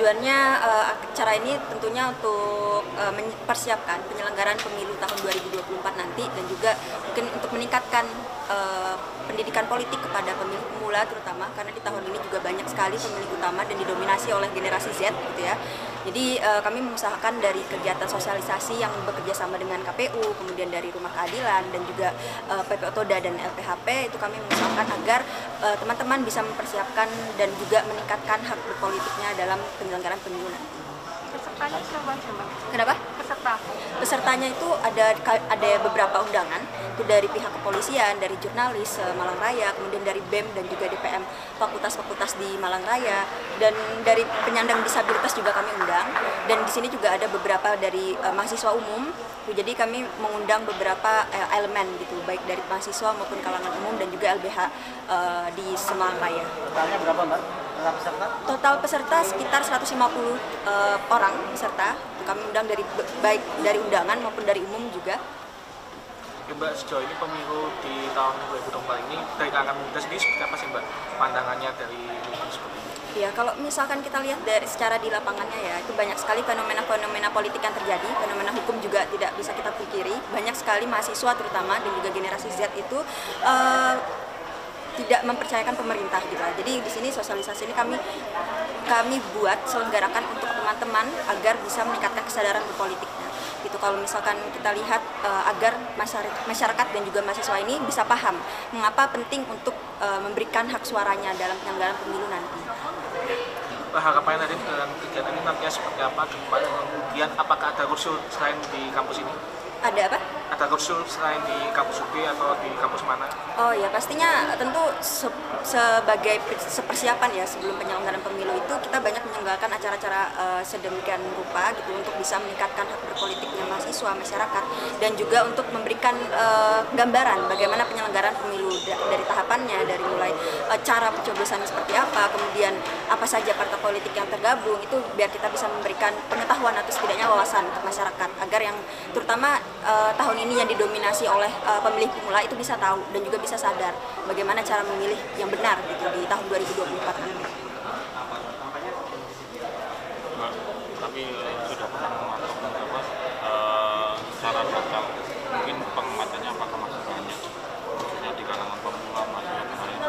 Tujuannya acara ini tentunya untuk mempersiapkan penyelenggaraan pemilu tahun 2024 nanti, dan juga mungkin untuk meningkatkan pendidikan politik kepada pemilih pemula terutama, karena di tahun ini juga banyak sekali pemilih utama dan didominasi oleh generasi Z gitu ya. Jadi kami mengusahakan dari kegiatan sosialisasi yang bekerja sama dengan KPU, kemudian dari Rumah Keadilan dan juga PPO Toda dan LPHP, itu kami mengusahakan agar teman-teman bisa mempersiapkan dan juga meningkatkan hak berpolitiknya dalam penyelenggaraan pemilu nanti. Pesertanya siapa? Kenapa? Peserta. Pesertanya itu ada beberapa undangan, itu dari pihak kepolisian, dari jurnalis Malang Raya, kemudian dari BEM dan juga DPM fakultas-fakultas di Malang Raya, dan dari penyandang disabilitas juga kami undang, dan di sini juga ada beberapa dari mahasiswa umum. Jadi kami mengundang beberapa elemen gitu, baik dari mahasiswa maupun kalangan umum dan juga LBH di Malang Raya. Totalnya berapa, Mbak? Total peserta? Total peserta sekitar 150 orang peserta. Kami undang baik dari undangan maupun dari umum juga. Oke, Mbak, sejauh ini pemilu di tahun 2024 ini dari kalangan muda sendiri seperti apa sih, Mbak, pandangannya dari pemilu seperti ini? Ya, kalau misalkan kita lihat dari secara di lapangannya ya, itu banyak sekali fenomena-fenomena politik yang terjadi, fenomena hukum juga tidak bisa kita pungkiri. Banyak sekali mahasiswa terutama dan juga generasi Z itu tidak mempercayakan pemerintah gitu. Jadi di sini sosialisasi ini kami buat selenggarakan untuk teman-teman agar bisa meningkatkan kesadaran berpolitiknya. Gitu, kalau misalkan kita lihat agar masyarakat dan juga mahasiswa ini bisa paham mengapa penting untuk memberikan hak suaranya dalam penyelenggaraan pemilu nanti. Harapannya tadi dengan kegiatan ini nantinya seperti apa ke depan? Kemudian apakah ada kursus selain di kampus ini? Ada apa? Ada kursus selain di kampus UB atau di kampus mana? Oh ya, pastinya tentu sebagai persiapan ya sebelum penyelenggaraan pemilu itu kita banyak menyelenggarakan acara-acara sedemikian rupa gitu untuk bisa meningkatkan hak berpolitiknya mahasiswa, masyarakat, dan juga untuk memberikan gambaran bagaimana penyelenggaraan pemilu dari tahapannya, dari mulai cara pencoblosannya seperti apa, kemudian apa saja partai politik yang tergabung, itu biar kita bisa memberikan pengetahuan atau setidaknya wawasan untuk masyarakat agar yang terutama tahun ini yang didominasi oleh pemilih pemula itu bisa tahu dan juga bisa sadar bagaimana cara memilih yang benar gitu di tahun 2024 nanti. Tapi sudah pernah memantau beberapa secara total, mungkin pengamatannya apakah masih banyak, khususnya di kalangan pemula mahasiswa kemarin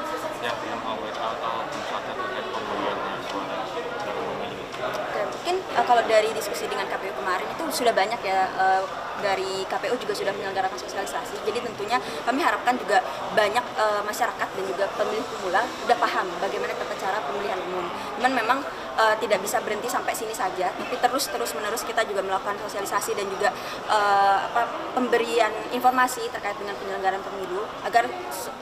yang belum aware atau belum sadar terkait pembelian suara dalam pemilu. Oke, mungkin kalau dari diskusi dengan KPU kemarin itu sudah banyak ya, dari KPU juga sudah menyelenggarakan sosialisasi. Jadi tentunya kami harapkan juga banyak masyarakat dan juga pemilih pemula sudah paham bagaimana tata cara pemilihan umum. Cuman memang tidak bisa berhenti sampai sini saja, tapi terus menerus kita juga melakukan sosialisasi dan juga pemberian informasi terkait dengan penyelenggaraan pemilu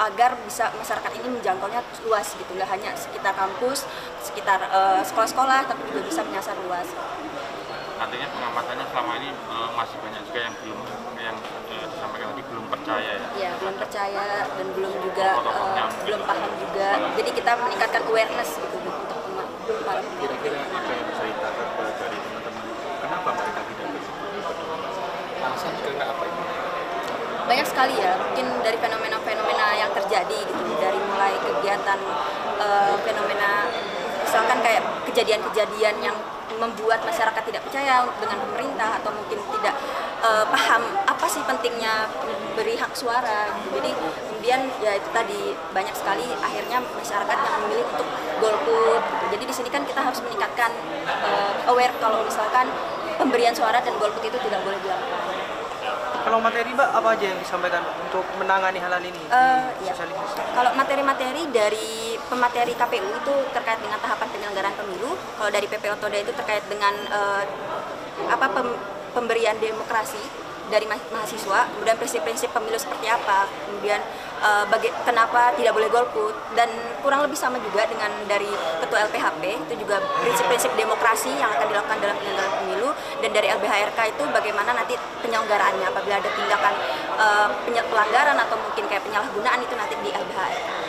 agar bisa masyarakat ini menjangkaunya luas gitu, nggak hanya sekitar kampus, sekitar sekolah-sekolah, tapi juga bisa menyasar luas. Artinya pengamatannya selama ini masih banyak juga yang disampaikan tadi belum percaya ya? Iya, belum percaya dan belum juga belum paham juga. Jadi kita meningkatkan awareness gitu untuk para pemilih. Kira-kira apa yang bisa ditarik dari teman-teman? Kenapa mereka tidak peduli? Alasan karena apa ini? Banyak sekali ya, mungkin dari fenomena-fenomena yang terjadi gitu, dari mulai kegiatan fenomena misalkan kayak kejadian-kejadian yang membuat masyarakat tidak percaya dengan pemerintah atau mungkin tidak paham apa sih pentingnya beri hak suara gitu. Jadi kemudian ya itu tadi banyak sekali akhirnya masyarakat yang memilih untuk golput gitu. Jadi di sini kan kita harus meningkatkan aware kalau misalkan pemberian suara dan golput itu tidak boleh dilakukan. Kalau materi Mbak, apa aja yang disampaikan untuk menangani hal ini? Ya. Kalau materi-materi dari pemateri KPU itu terkait dengan tahapan penyelenggaraan pemilu. Kalau dari PPO Toda itu terkait dengan pemberian demokrasi dari mahasiswa, kemudian prinsip-prinsip pemilu seperti apa, kemudian kenapa tidak boleh golput, dan kurang lebih sama juga dengan dari Ketua LPHP, itu juga prinsip-prinsip demokrasi yang akan dilakukan dalam penyelenggaraan pemilu, dan dari LBHRK itu bagaimana nanti penyelenggaraannya apabila ada tindakan pelanggaran atau mungkin kayak penyalahgunaan itu nanti di LBHRK.